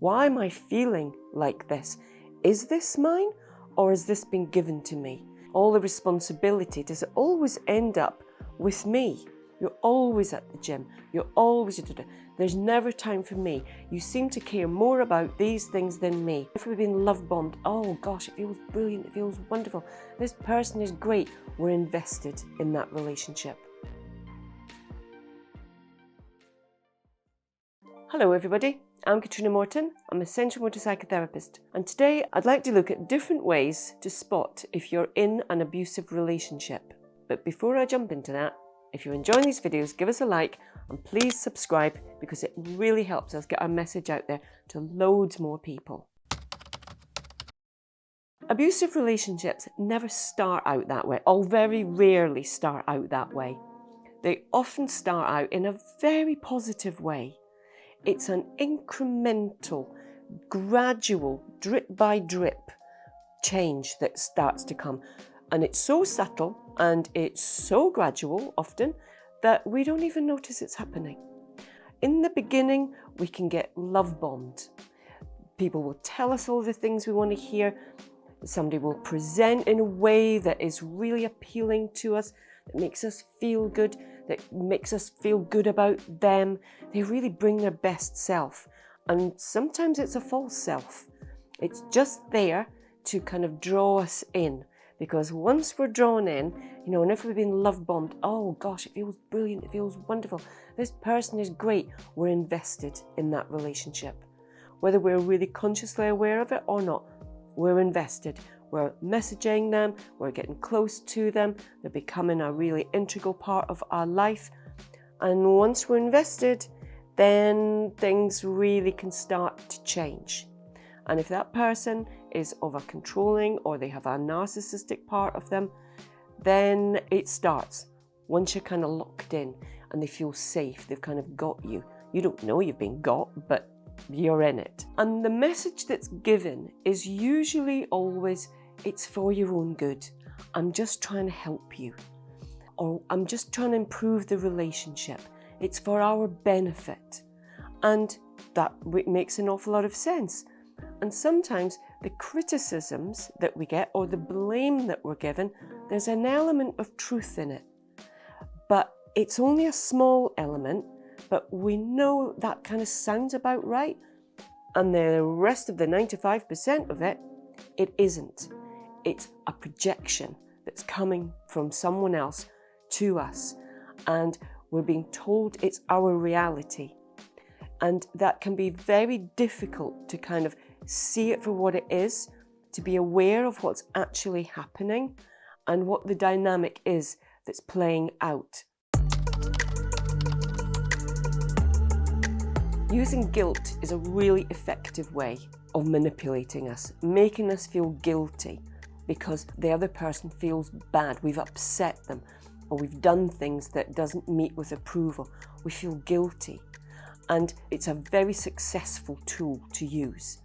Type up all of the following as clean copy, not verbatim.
Why am I feeling like this? Is this mine or has this been given to me? All the responsibility, does it always end up with me? You're always at the gym, you're always, there's never time for me. You seem to care more about these things than me. If we've been love bombed, oh gosh, it feels brilliant, it feels wonderful. This person is great. We're invested in that relationship. Hello everybody, I'm Catriona Morten. I'm a central motor psychotherapist, and today I'd like to look at different ways to spot if you're in an abusive relationship. But before I jump into that, if you're enjoying these videos, give us a like and please subscribe because it really helps us get our message out there to loads more people. Abusive relationships never start out that way, or very rarely start out that way. They often start out in a very positive way. It's an incremental, gradual, drip by drip change that starts to come. And it's so subtle and it's so gradual often that we don't even notice it's happening. In the beginning, we can get love bombed. People will tell us all the things we want to hear. Somebody will present in a way that is really appealing to us, that makes us feel good, that makes us feel good about them. They really bring their best self. And sometimes it's a false self. It's just there to kind of draw us in. Because once we're drawn in, and if we've been love bombed, oh gosh, it feels brilliant, it feels wonderful. This person is great. We're invested in that relationship. Whether we're really consciously aware of it or not, we're invested. We're messaging them, we're getting close to them, they're becoming a really integral part of our life. And once we're invested, then things really can start to change. And if that person is over controlling or they have a narcissistic part of them, then it starts. Once you're kind of locked in and they feel safe, they've kind of got you. You don't know you've been got, but you're in it. And the message that's given is usually always, it's for your own good. I'm just trying to help you. Or I'm just trying to improve the relationship. It's for our benefit. And that makes an awful lot of sense. And sometimes the criticisms that we get or the blame that we're given, there's an element of truth in it. But it's only a small element, but we know that kind of sounds about right. And the rest of the 95% of it, it isn't. It's a projection that's coming from someone else to us. And we're being told it's our reality. And that can be very difficult to kind of see it for what it is, to be aware of what's actually happening and what the dynamic is that's playing out. Using guilt is a really effective way of manipulating us, making us feel guilty because the other person feels bad, we've upset them, or we've done things that doesn't meet with approval. We feel guilty. And it's a very successful tool to use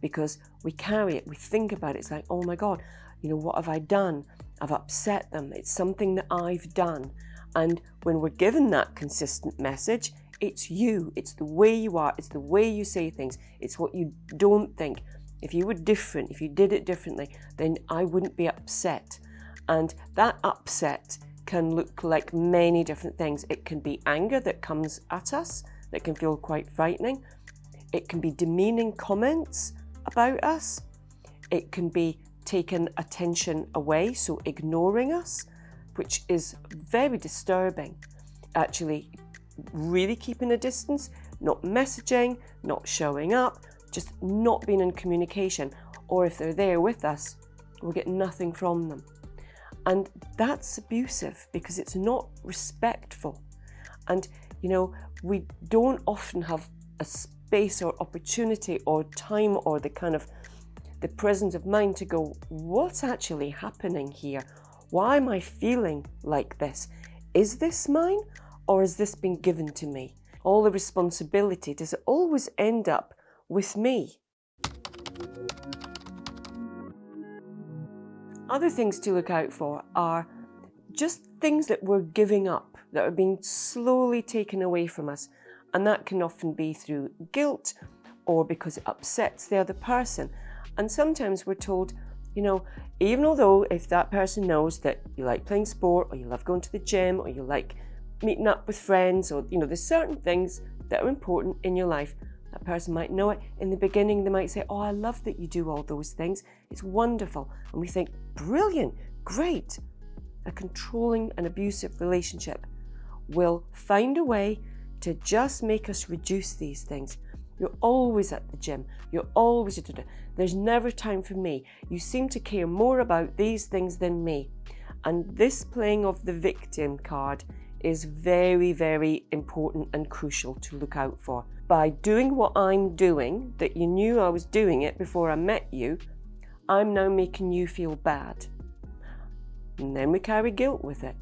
because we carry it, we think about it, it's like, oh my God, what have I done? I've upset them, it's something that I've done. And when we're given that consistent message, it's you, it's the way you are, it's the way you say things, it's what you don't think. If you were different, if you did it differently, then I wouldn't be upset. And that upset can look like many different things. It can be anger that comes at us, that can feel quite frightening. It can be demeaning comments about us. It can be taking attention away, so ignoring us, which is very disturbing. Actually, really keeping a distance, not messaging, not showing up, just not being in communication. Or if they're there with us, we'll get nothing from them. And that's abusive because it's not respectful. And we don't often have a space or opportunity or time or the presence of mind to go, what's actually happening here? Why am I feeling like this? Is this mine or has this been given to me? All the responsibility, does it always end up with me? Other things to look out for are just things that we're giving up, that are being slowly taken away from us. And that can often be through guilt or because it upsets the other person. And sometimes we're told, you know, even although if that person knows that you like playing sport, or you love going to the gym, or you like meeting up with friends, or, you know, there's certain things that are important in your life, that person might know it. In the beginning, they might say, oh, I love that you do all those things. It's wonderful. And we think, brilliant, great. A controlling and abusive relationship will find a way to just make us reduce these things. You're always at the gym. You're always, there's never time for me. You seem to care more about these things than me. And this playing of the victim card is very, very important and crucial to look out for. By doing what I'm doing, that you knew I was doing it before I met you, I'm now making you feel bad. And then we carry guilt with it.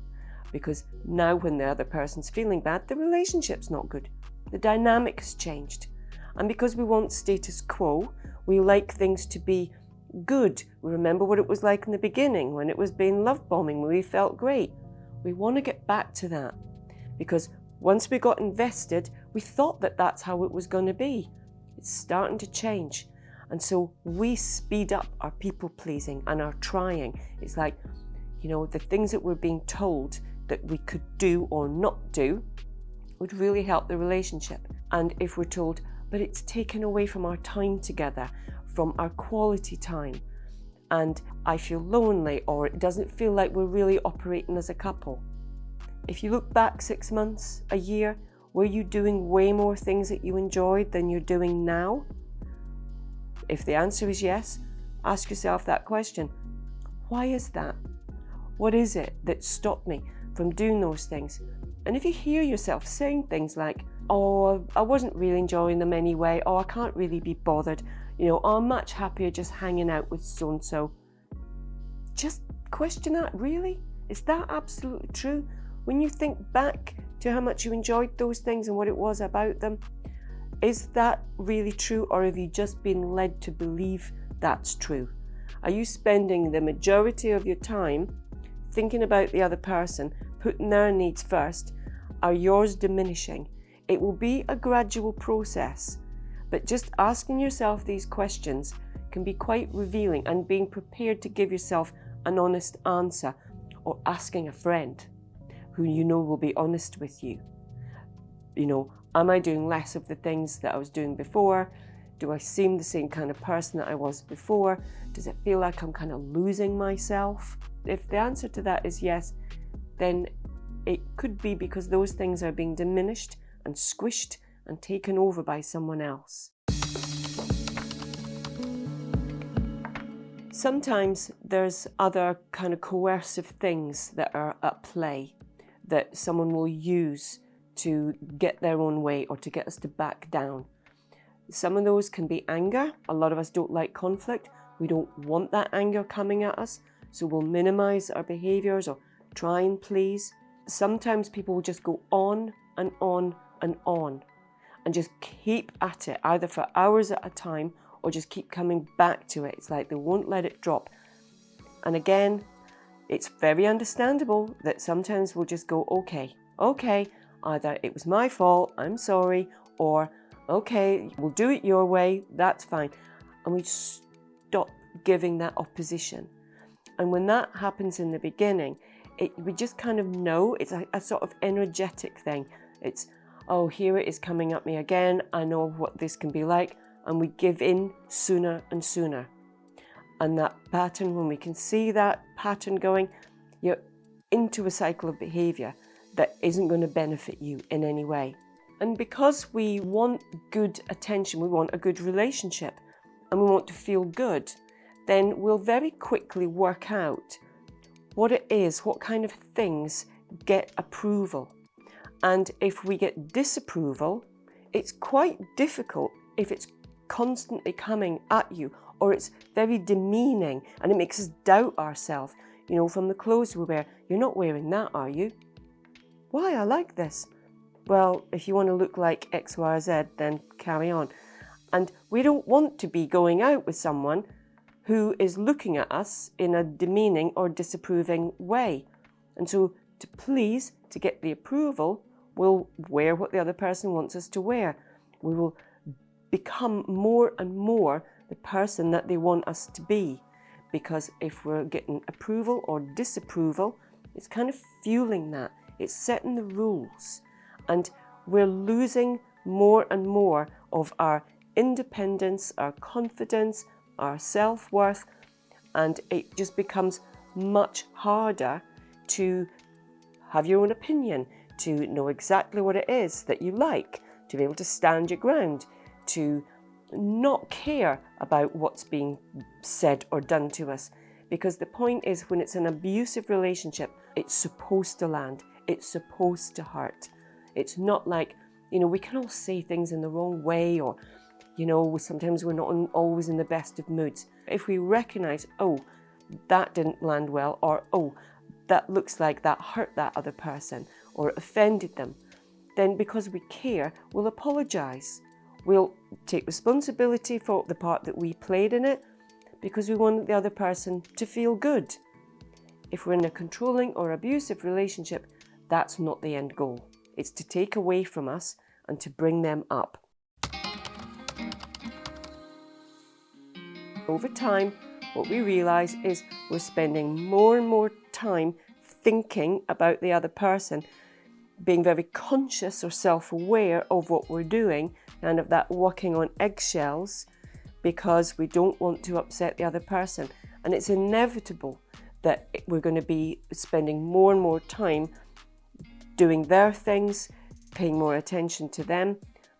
Because now when the other person's feeling bad, the relationship's not good. The dynamic has changed. And because we want status quo, we like things to be good. We remember what it was like in the beginning when it was being love bombing, when we felt great. We want to get back to that. Because once we got invested, we thought that that's how it was going to be. It's starting to change. And so we speed up our people pleasing and our trying. It's like, you know, the things that we're being told that we could do or not do would really help the relationship. And if we're told, but it's taken away from our time together, from our quality time, and I feel lonely, or it doesn't feel like we're really operating as a couple. If you look back 6 months, a year, were you doing way more things that you enjoyed than you're doing now? If the answer is yes, ask yourself that question. Why is that? What is it that stopped me from doing those things? And if you hear yourself saying things like, oh, I wasn't really enjoying them anyway, oh, I can't really be bothered, you know, oh, I'm much happier just hanging out with so-and-so. Just question that, really? Is that absolutely true? When you think back to how much you enjoyed those things and what it was about them, is that really true, or have you just been led to believe that's true? Are you spending the majority of your time thinking about the other person, putting their needs first? Are yours diminishing? It will be a gradual process, but just asking yourself these questions can be quite revealing, and being prepared to give yourself an honest answer, or asking a friend who you know will be honest with you. You know, am I doing less of the things that I was doing before? Do I seem the same kind of person that I was before? Does it feel like I'm kind of losing myself? If the answer to that is yes, then it could be because those things are being diminished and squished and taken over by someone else. Sometimes there's other kind of coercive things that are at play that someone will use to get their own way, or to get us to back down. Some of those can be anger. A lot of us don't like conflict. We don't want that anger coming at us, so we'll minimize our behaviours or try and please. Sometimes people will just go on and on and on and just keep at it, either for hours at a time or just keep coming back to it. It's like they won't let it drop. And again, it's very understandable that sometimes we'll just go, okay, either it was my fault, I'm sorry, or okay, we'll do it your way, that's fine. And we stop giving that opposition. And when that happens in the beginning, we just kind of know, it's a sort of energetic thing. It's, oh, here it is coming at me again, I know what this can be like, and we give in sooner and sooner. And that pattern, when we can see that pattern going, you're into a cycle of behaviour that isn't going to benefit you in any way. And because we want good attention, we want a good relationship, and we want to feel good, then we'll very quickly work out what it is, what kind of things get approval. And if we get disapproval, it's quite difficult if it's constantly coming at you, or it's very demeaning and it makes us doubt ourselves. You know, from the clothes we wear, you're not wearing that, are you? Why? I like this. Well, if you want to look like X, Y, or Z, then carry on. And we don't want to be going out with someone who is looking at us in a demeaning or disapproving way. And so to please, to get the approval, we'll wear what the other person wants us to wear. We will become more and more the person that they want us to be. Because if we're getting approval or disapproval, it's kind of fueling that. It's setting the rules. And we're losing more and more of our independence, our confidence, our self-worth, and it just becomes much harder to have your own opinion, to know exactly what it is that you like, to be able to stand your ground, to not care about what's being said or done to us. Because the point is, when it's an abusive relationship, it's supposed to land, it's supposed to hurt. It's not like, we can all say things in the wrong way, or, sometimes we're not always in the best of moods. If we recognize, oh, that didn't land well, or, oh, that looks like that hurt that other person, or offended them, then because we care, we'll apologize. We'll take responsibility for the part that we played in it, because we want the other person to feel good. If we're in a controlling or abusive relationship, that's not the end goal. It's to take away from us and to bring them up. Over time, what we realize is we're spending more and more time thinking about the other person, being very conscious or self-aware of what we're doing, kind of that walking on eggshells, because we don't want to upset the other person. And it's inevitable that we're going to be spending more and more time doing their things, paying more attention to them.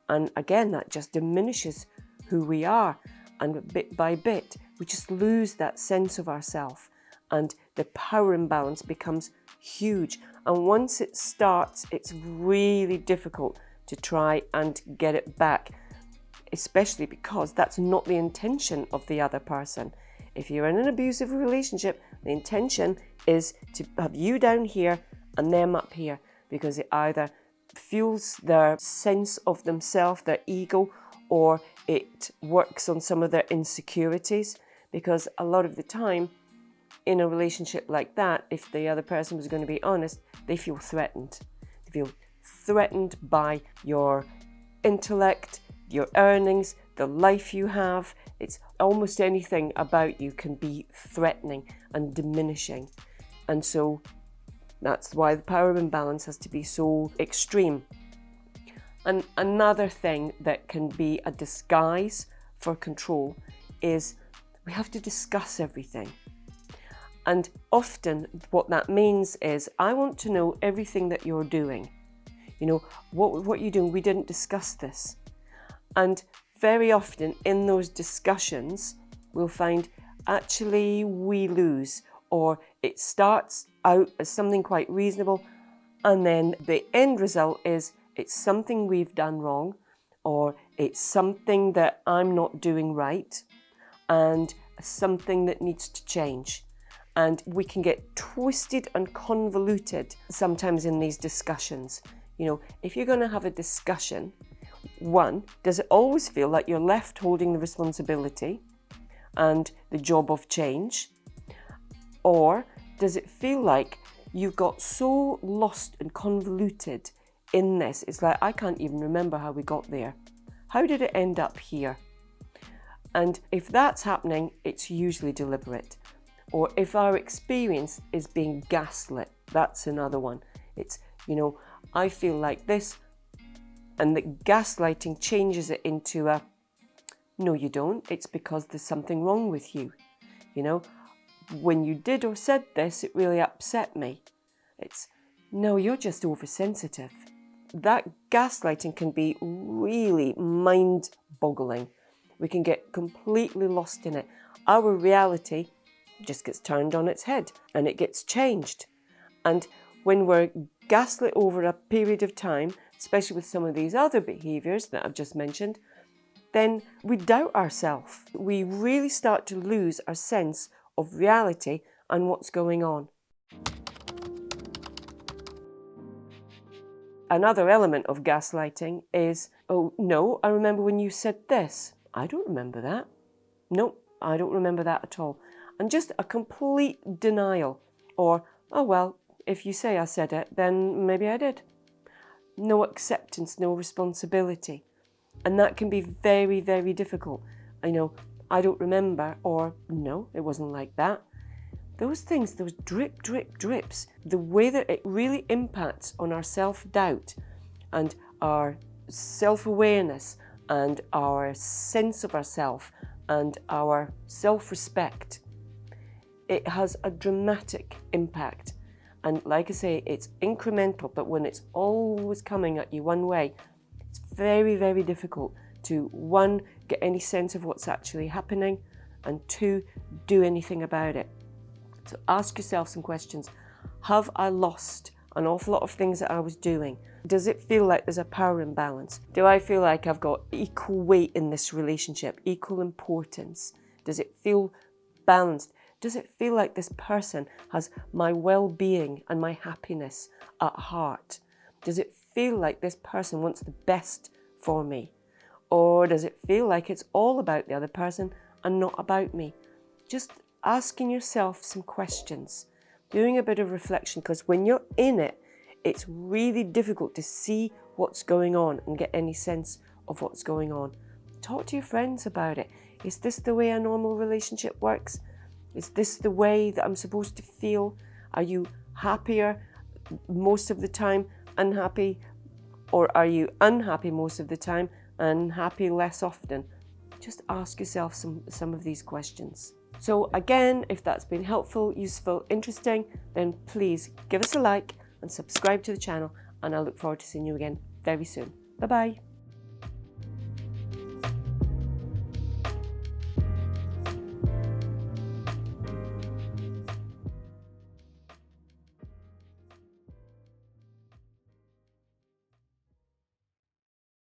And again, that just diminishes who we are. And bit by bit, we just lose that sense of ourselves. And the power imbalance becomes huge. And once it starts, it's really difficult to try and get it back, especially because that's not the intention of the other person. If you're in an abusive relationship, the intention is to have you down here and them up here, because it either fuels their sense of themselves, their ego, or it works on some of their insecurities. Because a lot of the time, in a relationship like that, if the other person was going to be honest, they feel threatened. They feel threatened by your intellect, your earnings, the life you have. It's almost anything about you can be threatening and diminishing. And so that's why the power imbalance has to be so extreme. And another thing that can be a disguise for control is we have to discuss everything. And often what that means is, I want to know everything that you're doing. What you're doing, we didn't discuss this. And very often in those discussions, we'll find actually we lose, or it starts out as something quite reasonable, and then the end result is it's something we've done wrong, or it's something that I'm not doing right, and something that needs to change. And we can get twisted and convoluted sometimes in these discussions. If you're going to have a discussion, one, does it always feel like you're left holding the responsibility and the job of change? Or does it feel like you got so lost and convoluted in this? It's like, I can't even remember how we got there. How did it end up here? And if that's happening, it's usually deliberate. Or if our experience is being gaslit, that's another one. It's, I feel like this, and the gaslighting changes it into a, no, you don't. It's because there's something wrong with you. When you did or said this, it really upset me. It's, no, you're just oversensitive. That gaslighting can be really mind-boggling. We can get completely lost in it. Our reality just gets turned on its head and it gets changed. And when we're gaslit over a period of time, especially with some of these other behaviours that I've just mentioned, then we doubt ourselves. We really start to lose our sense of reality and what's going on. Another element of gaslighting is, oh no, I remember when you said this. I don't remember that. No, I don't remember that at all. And just a complete denial. Or, oh well, if you say I said it, then maybe I did. No acceptance, no responsibility. And that can be very, very difficult. I know, I don't remember, or no, it wasn't like that. Those things, those drip, drip, drips, the way that it really impacts on our self-doubt and our self-awareness and our sense of ourself and our self-respect, it has a dramatic impact. And like I say, it's incremental, but when it's always coming at you one way, it's very, very difficult to, one, get any sense of what's actually happening, and two, do anything about it. So ask yourself some questions. Have I lost an awful lot of things that I was doing? Does it feel like there's a power imbalance? Do I feel like I've got equal weight in this relationship, equal importance? Does it feel balanced? Does it feel like this person has my well-being and my happiness at heart? Does it feel like this person wants the best for me? Or does it feel like it's all about the other person and not about me? Just asking yourself some questions, doing a bit of reflection, because when you're in it, it's really difficult to see what's going on and get any sense of what's going on. Talk to your friends about it. Is this the way a normal relationship works? Is this the way that I'm supposed to feel? Are you happier most of the time, unhappy? Or are you unhappy most of the time and happy less often? Just ask yourself some of these questions. So again, if that's been helpful, useful, interesting, then please give us a like and subscribe to the channel, and I look forward to seeing you again very soon. Bye-bye.